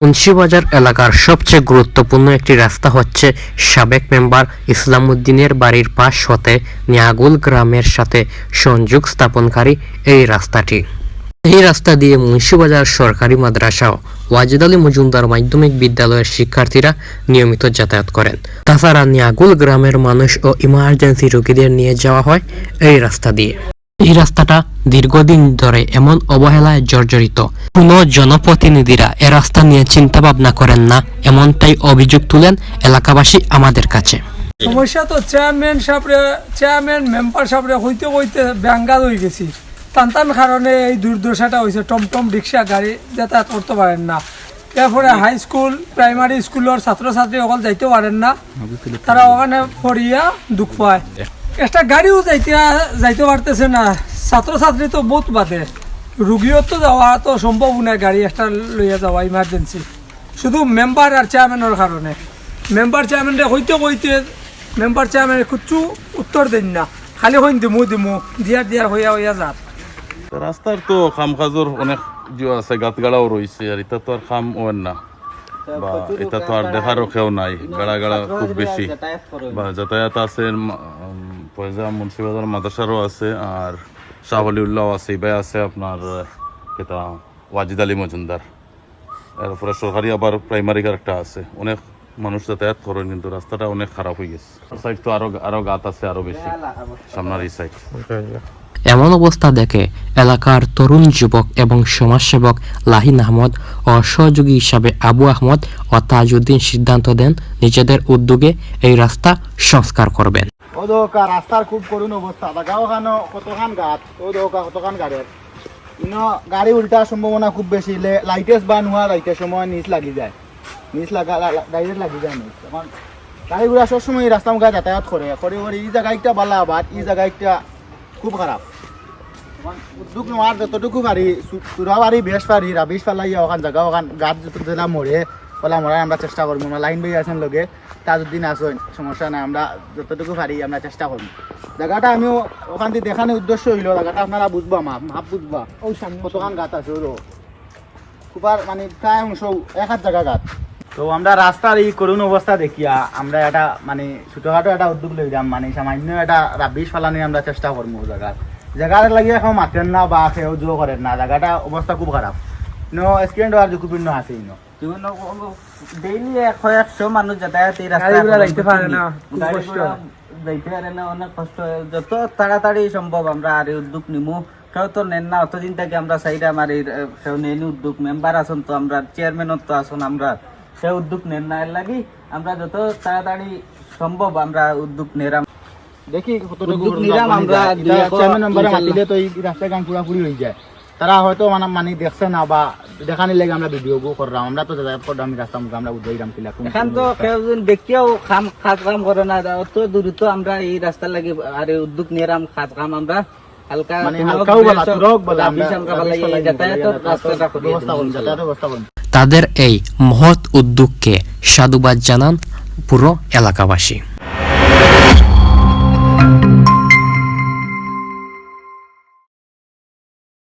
মুন্সিবাজার এলাকার সবচেয়ে গুরুত্বপূর্ণ একটি রাস্তা হচ্ছে সাবেক মেম্বার ইসলামউদ্দিনের বাড়ির পাশ হতে নিয়াগুল গ্রামের সাথে সংযোগ স্থাপনকারী এই রাস্তাটি। এই রাস্তা দিয়ে মুন্সিবাজার সরকারি মাদ্রাসা ও ওয়াজেদ আলী মজুমদার মাধ্যমিক বিদ্যালয়ের শিক্ষার্থীরা নিয়মিত যাতায়াত করেন। তাছাড়া নিয়াগুল গ্রামের মানুষ ও ইমার্জেন্সি রোগীদের নিয়ে যাওয়া হয় এই রাস্তা দিয়ে। এই রাস্তাটা দীর্ঘদিন ধরে এমন অবহেলায় জর্জরিত, কোনো জনপ্রতিনিধিরা এ রাস্তা নিয়ে চিন্তা ভাবনা করেন না, এমনটাই অভিযোগ তুলেন এলাকাবাসী আমাদের কাছে। সমস্যা তো চেয়ারম্যান মেম্বার সাহেবরে হইতে হইতে ব্যাঙ্গাল হয়ে গেছি। টান কারণে এই দুর্দশাটা হয়েছে। টমটম রিক্সা গাড়ি যাতায়াত করতে পারেন না। এরপরে হাই স্কুল প্রাইমারি স্কুলের ছাত্রছাত্রী সকল যাইতে পারেন না, তারা ওখানে পড়িয়া দুঃখ পায়। একটা গাড়িও যাইতে পারতেছে না, ছাত্রছাত্রী তো বহুত বাদে, রুগীও তো যাওয়া তো সম্ভব না গাড়ি একটা লইয়া যাওয়া ইমার্জেন্সি, শুধু মেম্বার আর চেয়ারম্যানের কারণে। মেম্বার চেয়ারম্যানরে হইতে মেম্বার চেয়ারম্যান কিচ্ছু উত্তর দেন না, খালি হইন দিমু দিয়ার হইয়া যাত। রাস্তার তো খাম খাজর অনেক আছে, গাতগাড়াও রয়েছে, আর এটা তো আর খাম ওয়েন না, বা এটা তো আর দেখারও কেউ নাই। গাড়া খুব বেশি বা যাতায়াত আছে। পয়জা মুন্সিবাজার মাদ্রাসারও আছে, আর শাহ অলিউল্লাহ আছে, ইবাই আছে আপনার এটা ওয়াজিদ আলী মজুমদার, এরপরে সরকারি আবার প্রাইমারি একটা আছে। অনেক মানুষ যাতায়াত করেন, কিন্তু রাস্তাটা অনেক খারাপ হয়ে গেছে। সাইড তো আরো গাত আছে, আরো বেশি সামনের এই সাইড। এমন অবস্থা দেখে এলাকার তরুণ যুবক এবং সমাজসেবক লাহিন আহমদ ও সহযোগী হিসাবে আবু আহমদ ও তাজউদ্দিন সিদ্ধান্ত দেন নিজেদের উদ্যোগে এই রাস্তা সংস্কার করবেন। রাস্তার খুব করুণ অবস্থা, ওখানে কতখান গাছ, কতখান গাড়ি উল্টার সম্ভাবনা খুব বেশি। লাইটেস বা নোয়া লাইটের সময় নিচ লাগি যায়, ডাইরেক্ট লাগি যায় নিচ। এখন গাড়িগুলা সবসময় এই রাস্তা মুখে যাতায়াত করে এই জায়গা একটা বালা আবার এই জায়গা একটা খুব খারাপ। উদ্যোগ নেওয়ার যতটুকু পারি, চূড়া পারি, বেশ পারি, রাবিশ ফালাইয়া ওখান জায়গা ওখান গাছ যত জেলা মরে মরার আমরা চেষ্টা করবো। আমরা লাইন বই আছেন লগে, তাজউদ্দিন আসেন, সমস্যা নাই, আমরা যতটুকু পারি আমরা চেষ্টা করবো। জায়গাটা আমিও ওখান থেকে দেখানোর উদ্দেশ্য হইল, জায়গাটা আপনারা বুঝবা, মাপ বুঝবা, ওই সামনে কতখান গাছ আছে, ওরও খুবার মানে প্রায় অংশ এক হাত জায়গা গাছ। তো আমরা রাস্তার এই করুণ অবস্থা দেখিয়া আমরা এটা মানে ছোটখাটো একটা উদ্যোগ লইলাম, মানে সামান্য একটা রাবিশ ফালানি আমরা চেষ্টা করবো। জায়গাটা লাগিয়ে এখন মাতেন না বা কেউ জো করেন না, জায়গাটা অবস্থা খুব খারাপ। স্ক্রিন আর ঝুঁকিপূর্ণ আছে ডেইলি 100 মানুষ যাতায়াত এই রাস্তায় যাইতে পারে না, অনেক কষ্ট। যত তাড়াতাড়ি সম্ভব আমরা আর উদ্যোগ নিমু। কেউ তো নেন না, অতদিন থেকে আমরা চাইলে আমার কেউ নেন উদ্যোগ। মেম্বার আসুন তো আমরা, চেয়ারম্যান তো আসুন, আমরা সে উদ্যোগ নেন না। এর লাগি আমরা যত তাড়াতাড়ি সম্ভব আমরা উদ্যোগ নেরাম, দেখি উদ্যোগ নিলাম। আমরা চেয়ারম্যান মেম্বারে মাতিলে তো এই রাস্তায় গান পুরাপুরি হয়ে যায়। তারা হয়তো মানে দেখছে না বা দেখানি লাগে আমরা ভিডিও করলাম, আমরা তো যাতায়াত করলাম রাস্তা মুখে, আমরা উদ্যোগ ছিলাম। এখন তো কেউ ব্যক্তিও খাস কাম করে না, অত দ্রুত আমরা এই রাস্তা লাগে আর উদ্যোগ নিলাম। খাস কাম আমরা হালকা তাদের এই মহৎ উদ্যোগকে সাধুবাদ জানান পুরো এলাকাবাসী।